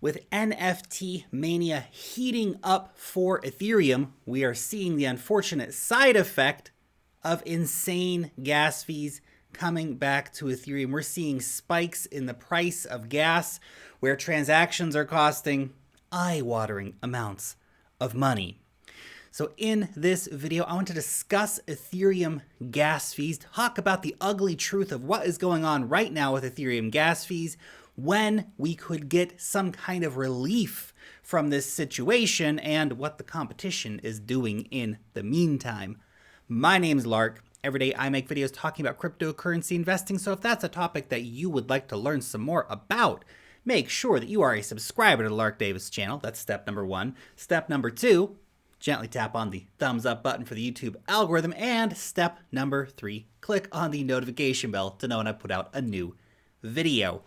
With NFT mania heating up for Ethereum, we are seeing the unfortunate side effect of insane gas fees coming back to Ethereum. We're seeing spikes in the price of gas where transactions are costing eye-watering amounts of money. So in this video, I want to discuss Ethereum gas fees, talk about the ugly truth of what is going on right now with Ethereum gas fees, when we could get some kind of relief from this situation, and what the competition is doing in the meantime. My name is Lark. Every day I make videos talking about cryptocurrency investing, so if that's a topic that you would like to learn some more about, make sure that you are a subscriber to the Lark Davis channel. That's step number 1. Step number 2, gently tap on the thumbs up button for the YouTube algorithm. And step number 3, click on the notification bell to know when I put out a new video.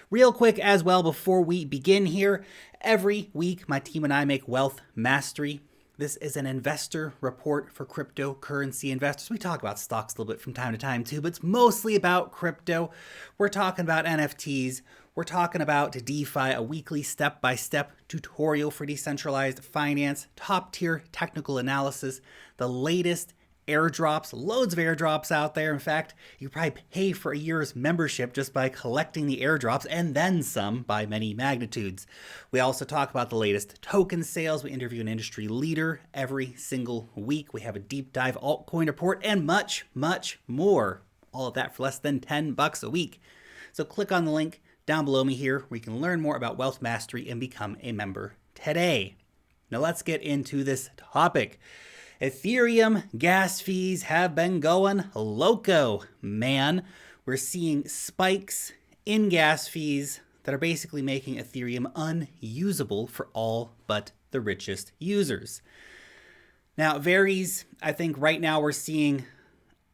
Real quick as well, before we begin here, every week my team and I make Wealth Mastery. This is an investor report for cryptocurrency investors. We talk about stocks a little bit from time to time too, but it's mostly about crypto. We're talking about NFTs. We're talking about DeFi, a weekly step-by-step tutorial for decentralized finance, top-tier technical analysis, the latest airdrops, loads of airdrops out there. In fact, you probably pay for a year's membership just by collecting the airdrops, and then some by many magnitudes. We also talk about the latest token sales. We interview an industry leader every single week. We have a deep dive altcoin report and much, much more. All of that for less than $10 a week. So click on the link down below me here where you can learn more about Wealth Mastery and become a member today. Now let's get into this topic. Ethereum gas fees have been going loco, man. We're seeing spikes in gas fees that are basically making Ethereum unusable for all but the richest users. Now, it varies. I think right now we're seeing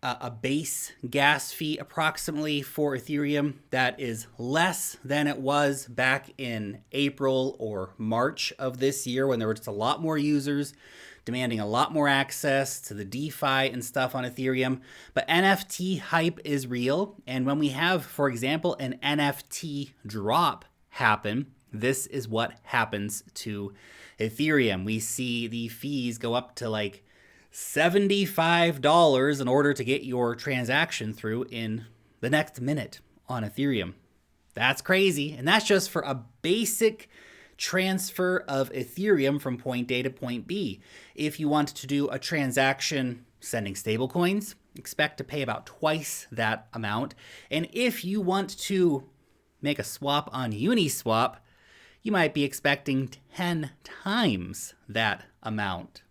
a base gas fee approximately for Ethereum that is less than it was back in April or March of this year, when there were just a lot more users demanding a lot more access to the DeFi and stuff on Ethereum. But NFT hype is real. And when we have, for example, an NFT drop happen, this is what happens to Ethereum. We see the fees go up to like $75 in order to get your transaction through in the next minute on Ethereum. That's crazy. And that's just for a basic transfer of Ethereum from point A to point B. If you want to do a transaction sending stablecoins, expect to pay about twice that amount. And if you want to make a swap on Uniswap, you might be expecting 10 times that amount.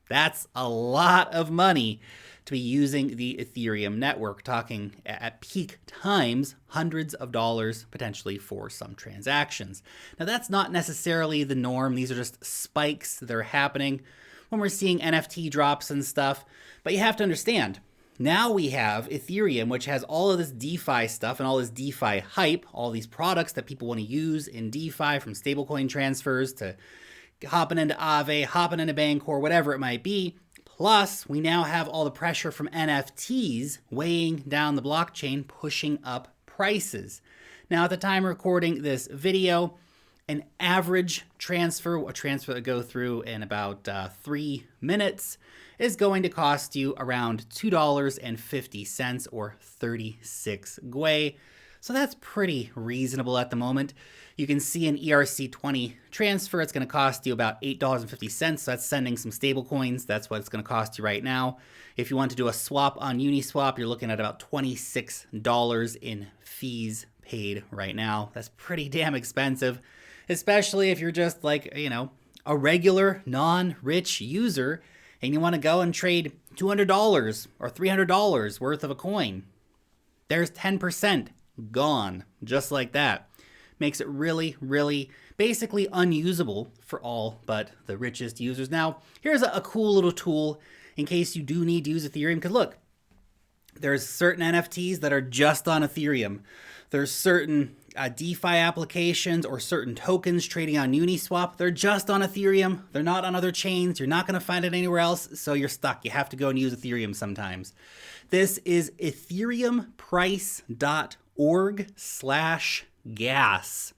That's a lot of money to be using the Ethereum network, talking at peak times, hundreds of dollars potentially for some transactions. Now, that's not necessarily the norm. These are just spikes that are happening when we're seeing NFT drops and stuff. But you have to understand, now we have Ethereum, which has all of this DeFi stuff and all this DeFi hype, all these products that people want to use in DeFi, from stablecoin transfers to hopping into Aave, hopping into Bancor, whatever it might be. Plus, we now have all the pressure from NFTs weighing down the blockchain, pushing up prices. Now, at the time of recording this video, an average transfer, a transfer that go through in about 3 minutes, is going to cost you around $2.50 or 36 Gwei. So that's pretty reasonable at the moment. You can see an ERC20 transfer, it's going to cost you about $8.50. So that's sending some stable coins. That's what it's going to cost you right now. If you want to do a swap on Uniswap, you're looking at about $26 in fees paid right now. That's pretty damn expensive, especially if you're just like, a regular non-rich user and you want to go and trade $200 or $300 worth of a coin. There's 10% gone just like that. Makes it really, really basically unusable for all but the richest users. Now, here's a cool little tool in case you do need to use Ethereum, because look, there's certain NFTs that are just on Ethereum. There's certain DeFi applications or certain tokens trading on Uniswap. They're just on Ethereum. They're not on other chains. You're not going to find it anywhere else, so you're stuck. You have to go and use Ethereum sometimes. This is ethereumprice.org/gas.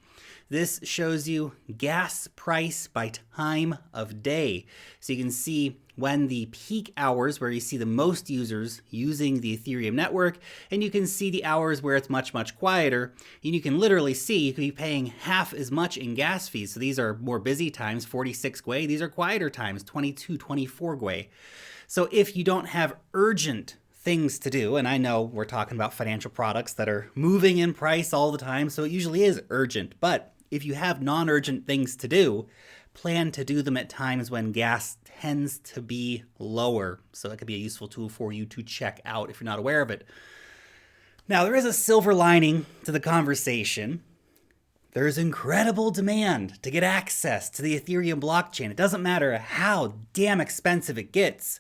This shows you gas price by time of day. So you can see when the peak hours where you see the most users using the Ethereum network, and you can see the hours where it's much, much quieter. And you can literally see you could be paying half as much in gas fees. So these are more busy times, 46 gwei. These are quieter times, 22, 24 gwei. So if you don't have urgent things to do, and I know we're talking about financial products that are moving in price all the time, so it usually is urgent, but if you have non-urgent things to do, plan to do them at times when gas tends to be lower. So that could be a useful tool for you to check out if you're not aware of it. Now, there is a silver lining to the conversation. There's incredible demand to get access to the Ethereum blockchain. It doesn't matter how damn expensive it gets.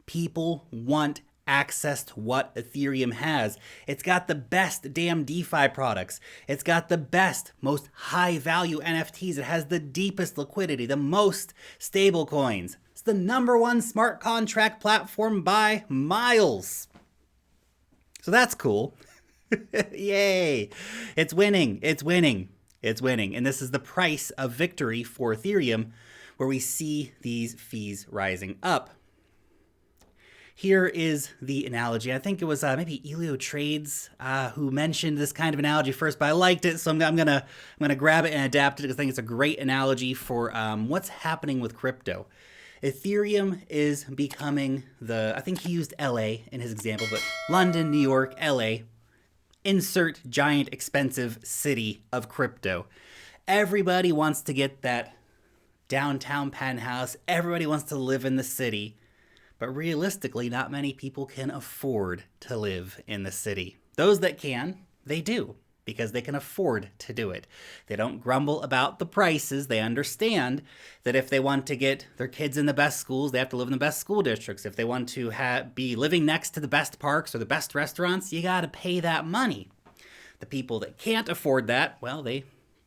People want access to what Ethereum has. It's got the best damn DeFi products. It's got the best, most high value NFTs. It has the deepest liquidity, the most stable coins. It's the #1 smart contract platform by miles. So that's cool. Yay. It's winning. It's winning. It's winning. And this is the price of victory for Ethereum, where we see these fees rising up. Here is the analogy. I think it was maybe Elio Trades who mentioned this kind of analogy first, but I liked it, so I'm gonna grab it and adapt it because I think it's a great analogy for what's happening with crypto. Ethereum is becoming I think he used LA in his example, but London, New York, LA, insert giant expensive city of crypto. Everybody wants to get that downtown penthouse. Everybody wants to live in the city. But realistically, not many people can afford to live in the city. Those that can, they do, because they can afford to do it. They don't grumble about the prices. They understand that if they want to get their kids in the best schools, they have to live in the best school districts. If they want to be living next to the best parks or the best restaurants, you got to pay that money. The people that can't afford that, well, they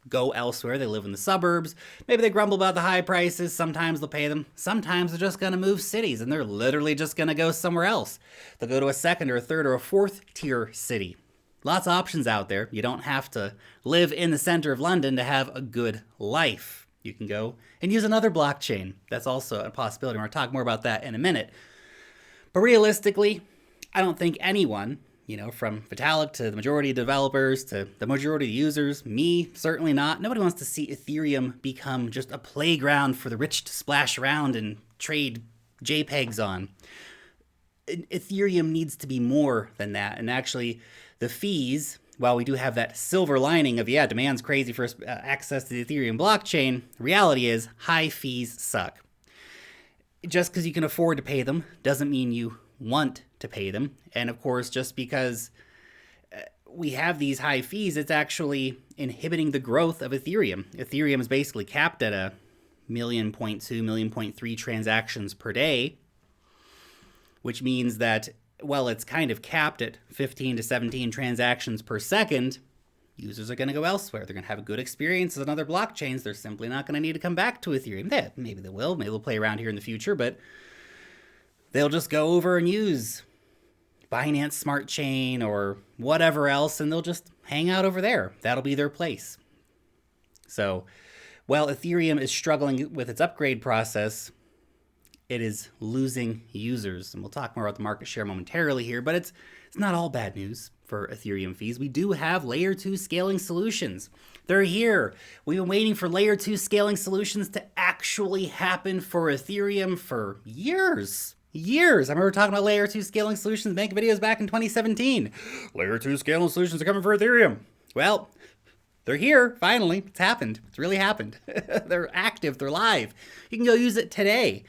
go elsewhere. They live in the suburbs. Maybe they grumble about the high prices. Sometimes they'll pay them. Sometimes they're just going to move cities and they're literally just going to go somewhere else. They'll go to a second or a third or a fourth tier city. Lots of options out there. You don't have to live in the center of London to have a good life. You can go and use another blockchain. That's also a possibility. We're going to talk more about that in a minute. But realistically, I don't think anyone, from Vitalik to the majority of developers to the majority of users, me, certainly not. Nobody wants to see Ethereum become just a playground for the rich to splash around and trade JPEGs on. Ethereum needs to be more than that. And actually, the fees, while we do have that silver lining of, demand's crazy for access to the Ethereum blockchain, the reality is high fees suck. Just because you can afford to pay them doesn't mean you want to pay them. And of course, just because we have these high fees, it's actually inhibiting the growth of Ethereum. Ethereum is basically capped at 1.2 million, transactions per day, which means that, it's kind of capped at 15 to 17 transactions per second. Users are going to go elsewhere. They're going to have a good experience on other blockchains. They're simply not going to need to come back to Ethereum. Maybe they will. Maybe they'll play around here in the future, but they'll just go over and use BINANCE Smart Chain or whatever else, and they'll just hang out over there. That'll be their place. So, while Ethereum is struggling with its upgrade process, it is losing users. And we'll talk more about the market share momentarily here, but it's not all bad news for Ethereum fees. We do have layer 2 scaling solutions. They're here. We've been waiting for layer 2 scaling solutions to actually happen for Ethereum for years. I remember talking about layer 2 scaling solutions, making videos back in 2017. Layer 2 scaling solutions are coming for Ethereum. Well, they're here, finally. It's happened. It's really happened. They're active. They're live. You can go use it today.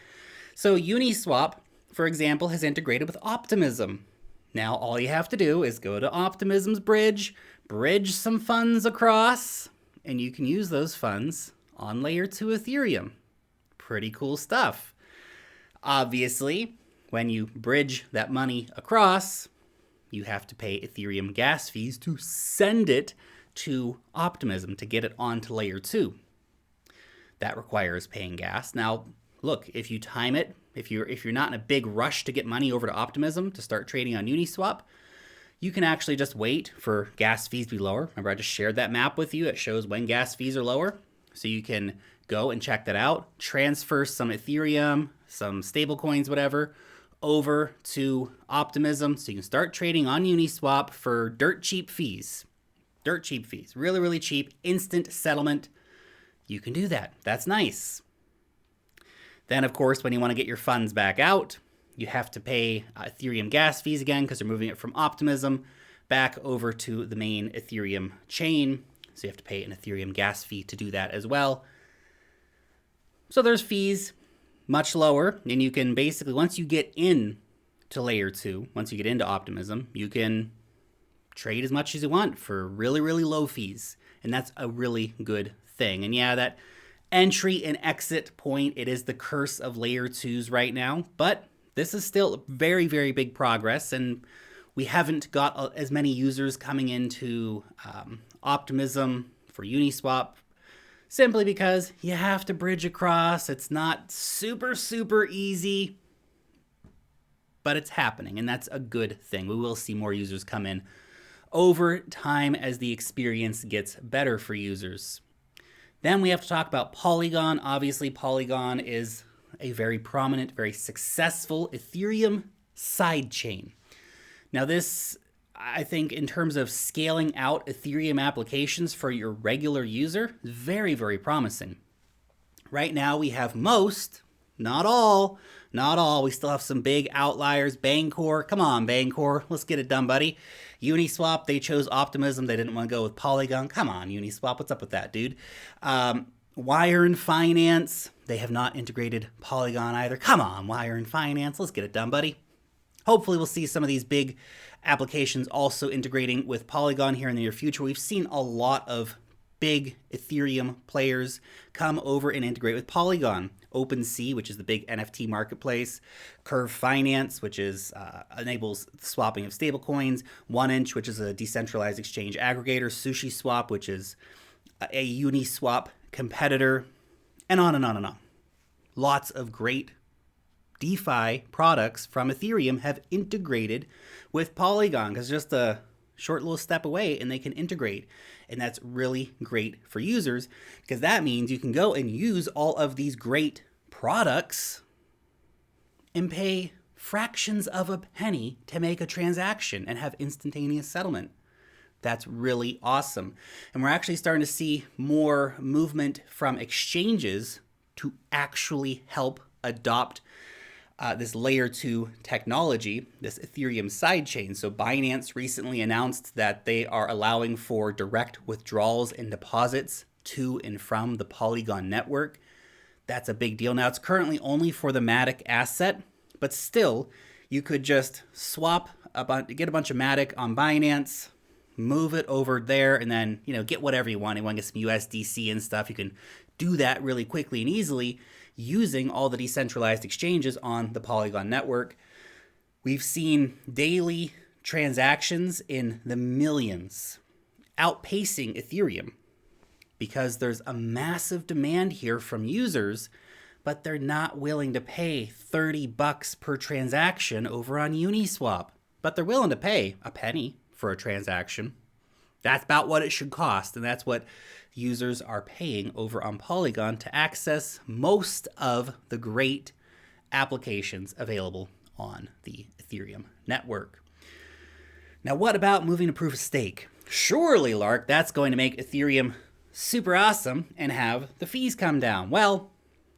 So Uniswap, for example, has integrated with Optimism. Now, all you have to do is go to Optimism's bridge some funds across, and you can use those funds on layer 2 Ethereum. Pretty cool stuff. Obviously, when you bridge that money across, you have to pay Ethereum gas fees to send it to Optimism to get it onto layer 2. That requires paying gas. Now, look, if you time it, if you're not in a big rush to get money over to Optimism to start trading on Uniswap, You can actually just wait for gas fees to be lower. Remember, I just shared that map with you. It shows when gas fees are lower. So you can go and check that out, transfer some Ethereum, some stable coins, whatever, over to Optimism. So you can start trading on Uniswap for dirt cheap fees. Dirt cheap fees. Really, really cheap. Instant settlement. You can do that. That's nice. Then, of course, when you want to get your funds back out, you have to pay Ethereum gas fees again because they're moving it from Optimism back over to the main Ethereum chain. So you have to pay an Ethereum gas fee to do that as well. So there's fees much lower, and you can basically, once you get in to layer 2, once you get into Optimism, you can trade as much as you want for really, really low fees. And that's a really good thing. And yeah, that entry and exit point, it is the curse of layer 2s right now, but this is still very, very big progress, and we haven't got as many users coming into Optimism for Uniswap simply because you have to bridge across. It's not super, super easy, but it's happening, and that's a good thing. We will see more users come in over time as the experience gets better for users. Then we have to talk about Polygon. Obviously, Polygon is a very prominent, very successful Ethereum sidechain. Now this, I think, in terms of scaling out Ethereum applications for your regular user, is very, very promising. Right now we have most, not all, we still have some big outliers. Bancor, come on Bancor, let's get it done, buddy. Uniswap, they chose Optimism, they didn't want to go with Polygon. Come on Uniswap, what's up with that, dude? Wire and Finance, they have not integrated Polygon either. Come on, Wire and Finance, let's get it done, buddy. Hopefully we'll see some of these big applications also integrating with Polygon here in the near future. We've seen a lot of big Ethereum players come over and integrate with Polygon. OpenSea, which is the big NFT marketplace. Curve Finance, which is enables swapping of stablecoins. 1inch, which is a decentralized exchange aggregator. SushiSwap, which is a Uniswap competitor, and on and on and on. Lots of great DeFi products from Ethereum have integrated with Polygon because just a short little step away and they can integrate. And that's really great for users because that means you can go and use all of these great products and pay fractions of a penny to make a transaction and have instantaneous settlement. That's really awesome. And we're actually starting to see more movement from exchanges to actually help adopt this layer 2 technology, this Ethereum sidechain. So BINANCE recently announced that they are allowing for direct withdrawals and deposits to and from the Polygon network. That's a big deal. Now, it's currently only for the Matic asset, but still, you could just swap, get a bunch of Matic on Binance, move it over there, and then, get whatever you want. You want to get some USDC and stuff. You can do that really quickly and easily using all the decentralized exchanges on the Polygon network. We've seen daily transactions in the millions, outpacing Ethereum because there's a massive demand here from users, but they're not willing to pay $30 per transaction over on Uniswap. But they're willing to pay a penny for a transaction. That's about what it should cost, and that's what users are paying over on Polygon to access most of the great applications available on the Ethereum network. Now, what about moving to proof of stake? Surely, Lark, that's going to make Ethereum super awesome and have the fees come down. Well,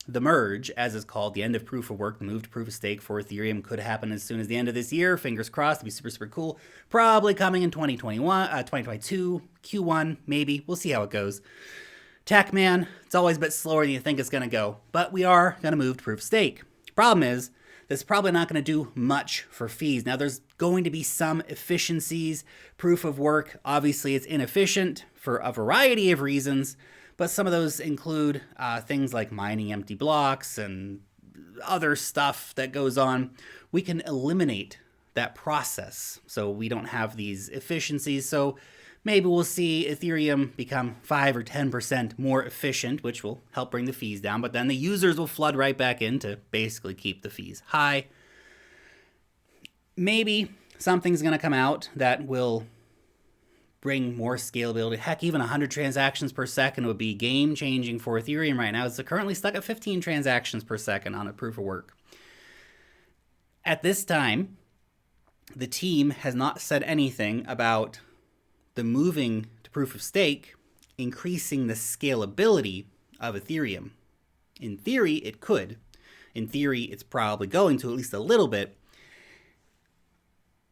the merge, as is called, the end of proof of work, the move to proof of stake for Ethereum could happen as soon as the end of this year. Fingers crossed, it'd be super, super cool. Probably coming in 2022, Q1, maybe. We'll see how it goes. Tech, man, it's always a bit slower than you think it's going to go, but we are going to move to proof of stake. Problem is, this is probably not going to do much for fees. Now, there's going to be some efficiencies. Proof of work, obviously, it's inefficient for a variety of reasons, but some of those include things like mining empty blocks and other stuff that goes on. We can eliminate that process so we don't have these efficiencies. So maybe we'll see Ethereum become 5 or 10% more efficient, which will help bring the fees down. But then the users will flood right back in to basically keep the fees high. Maybe something's going to come out that will bring more scalability. Heck, even 100 transactions per second would be game changing for Ethereum right now. It's currently stuck at 15 transactions per second on a proof of work. At this time, the team has not said anything about the moving to proof of stake increasing the scalability of Ethereum. In theory, it could. In theory, it's probably going to, at least a little bit.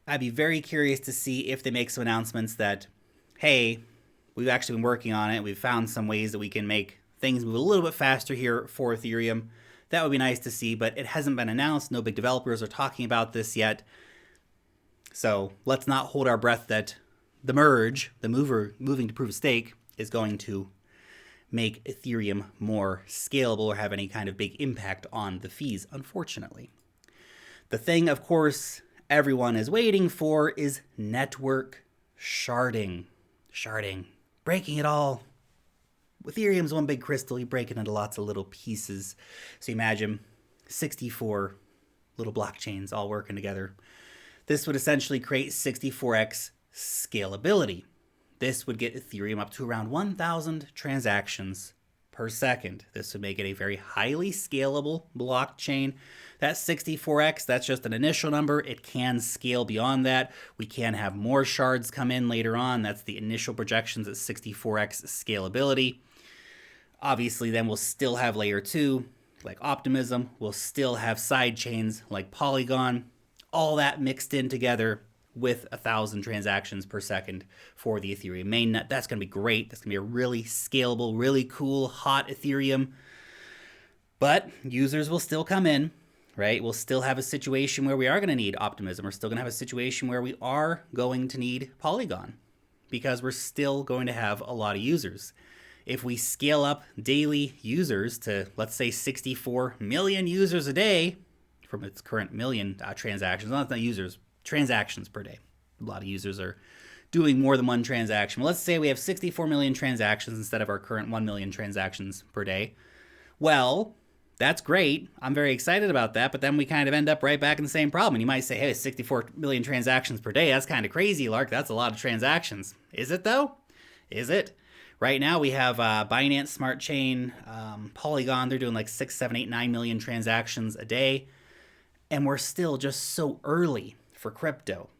I'd be very curious to see if they make some announcements that, hey, we've actually been working on it. We've found some ways that we can make things move a little bit faster here for Ethereum. That would be nice to see, but it hasn't been announced. No big developers are talking about this yet. So let's not hold our breath that the merge, the moving to proof of stake, is going to make Ethereum more scalable or have any kind of big impact on the fees, unfortunately. The thing, of course, everyone is waiting for is network sharding. Sharding. Breaking it all. Ethereum's one big crystal. You break it into lots of little pieces. So you imagine 64 little blockchains all working together. This would essentially create 64x scalability. This would get Ethereum up to around 1,000 transactions per second. This would make it a very highly scalable blockchain. That 64x, that's just an initial number. It can scale beyond that. We can have more shards come in later on. That's the initial projections at 64x scalability. Obviously, then we'll still have layer 2, like Optimism. We'll still have side chains like Polygon. All that mixed in together with 1,000 transactions per second for the Ethereum mainnet. That's going to be great. That's going to be a really scalable, really cool, hot Ethereum. But users will still come in, right? We'll still have a situation where we are going to need Optimism. We're still going to have a situation where we are going to need Polygon because we're still going to have a lot of users. If we scale up daily users to, let's say, 64 million users a day from its current million transactions, not users, transactions per day. A lot of users are doing more than one transaction. Well, let's say we have 64 million transactions instead of our current 1 million transactions per day. Well, that's great. I'm very excited about that, but then we kind of end up right back in the same problem. And you might say, hey, 64 million transactions per day, that's kind of crazy, Lark. That's a lot of transactions. Is it, though? Is it? Right now, we have Binance Smart Chain, Polygon. They're doing like 6, 7, 8, 9 million transactions a day. And we're still just so early for crypto.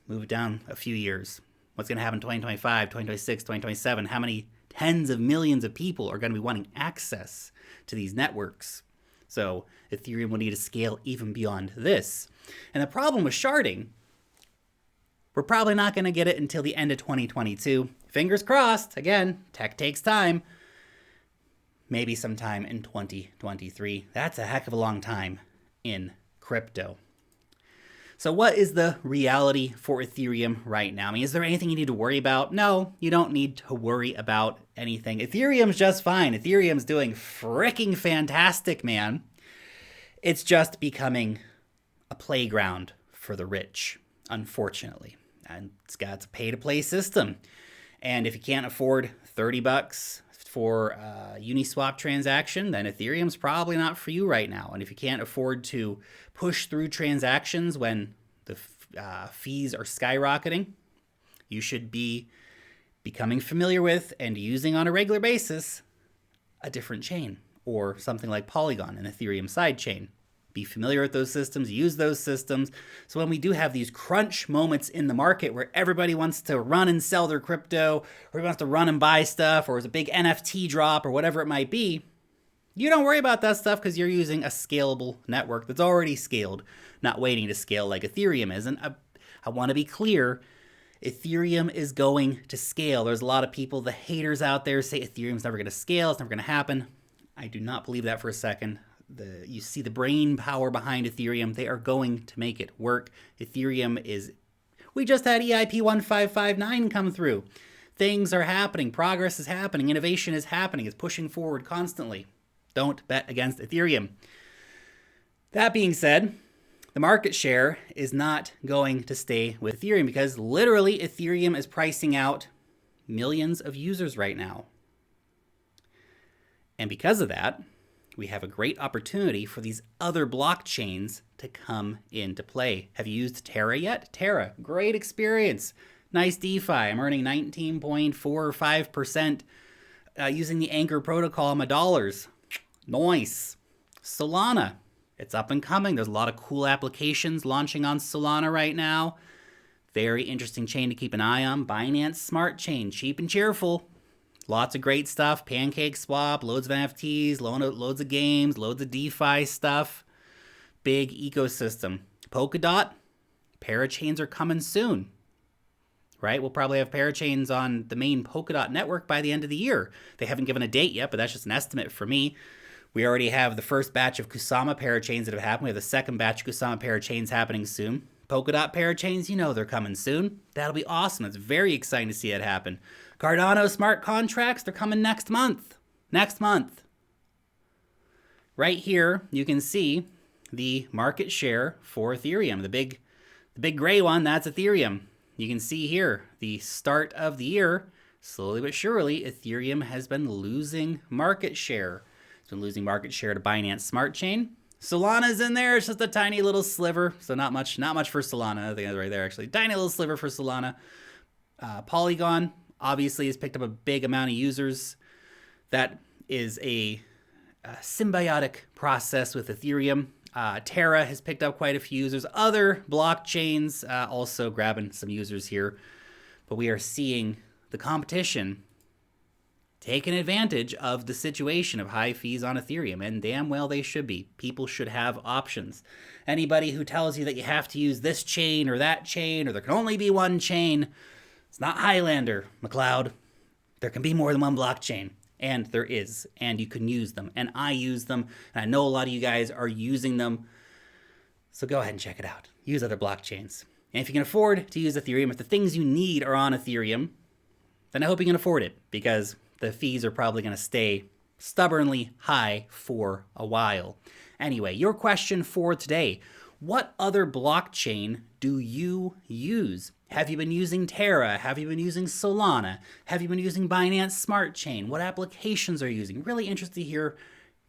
Move it down a few years. What's going to happen in 2025, 2026, 2027? How many tens of millions of people are going to be wanting access to these networks? So Ethereum will need to scale even beyond this. And the problem with sharding, we're probably not going to get it until the end of 2022. Fingers crossed. Again, tech takes time. Maybe sometime in 2023. That's a heck of a long time in crypto. So what is the reality for Ethereum right now? I mean, is there anything you need to worry about? No, you don't need to worry about anything. Ethereum's just fine. Ethereum's doing freaking fantastic, man. It's just becoming a playground for the rich, unfortunately. And it's got a pay-to-play system. And if you can't afford $30 for a Uniswap transaction, then Ethereum's probably not for you right now. And if you can't afford to push through transactions when the fees are skyrocketing, you should be becoming familiar with and using on a regular basis a different chain or something like Polygon, an Ethereum sidechain. Be familiar with those systems, use those systems. So when we do have these crunch moments in the market where everybody wants to run and sell their crypto, or wants to run and buy stuff, or there's a big NFT drop, or whatever it might be, you don't worry about that stuff because you're using a scalable network that's already scaled, not waiting to scale like Ethereum is. And I want to be clear, Ethereum is going to scale. There's a lot of people, the haters out there, say Ethereum's never going to scale, it's never going to happen. I do not believe that for a second. You see the brain power behind Ethereum. They are going to make it work. Ethereum is... We just had EIP 1559 come through. Things are happening. Progress is happening. Innovation is happening. It's pushing forward constantly. Don't bet against Ethereum. That being said, the market share is not going to stay with Ethereum because literally Ethereum is pricing out millions of users right now. And because of that, we have a great opportunity for these other blockchains to come into play. Have you used Terra yet? Terra, great experience. Nice DeFi. I'm earning 19.45% using the Anchor protocol on my dollars. Nice. Solana, it's up and coming. There's a lot of cool applications launching on Solana right now. Very interesting chain to keep an eye on. BINANCE Smart Chain, cheap and cheerful. Lots of great stuff. Pancake Swap, loads of NFTs, loads of games, loads of DeFi stuff. Big ecosystem. Polkadot, parachains are coming soon. Right? We'll probably have parachains on the main Polkadot network by the end of the year. They haven't given a date yet, but that's just an estimate for me. We already have the first batch of Kusama parachains that have happened. We have the second batch of Kusama parachains happening soon. Polkadot parachains, you know they're coming soon. That'll be awesome. It's very exciting to see it happen. Cardano smart contracts, they're coming next month. Next month. Right here, you can see the market share for Ethereum. The big gray one, that's Ethereum. You can see here, the start of the year, slowly but surely, Ethereum has been losing market share. It's been losing market share to Binance Smart Chain. Solana's in there. It's just a tiny little sliver. So not much for Solana. I think that's right there, actually. Tiny little sliver for Solana. Polygon, obviously, has picked up a big amount of users. That is a symbiotic process with Ethereum. Terra has picked up quite a few users. Other blockchains also grabbing some users here. But we are seeing the competition taking advantage of the situation of high fees on Ethereum, and damn well they should be. People should have options. Anybody who tells you that you have to use this chain or that chain, or there can only be one chain, it's not Highlander, McLeod. There can be more than one blockchain, and there is, and you can use them, and I use them, and I know a lot of you guys are using them, so go ahead and check it out. Use other blockchains. And if you can afford to use Ethereum, if the things you need are on Ethereum, then I hope you can afford it, because the fees are probably going to stay stubbornly high for a while. Anyway, your question for today: what other blockchain do you use? Have you been using Terra? Have you been using Solana? Have you been using Binance Smart Chain? What applications are you using? Really interested to hear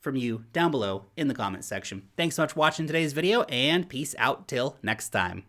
from you down below in the comment section. Thanks so much for watching today's video, and peace out till next time.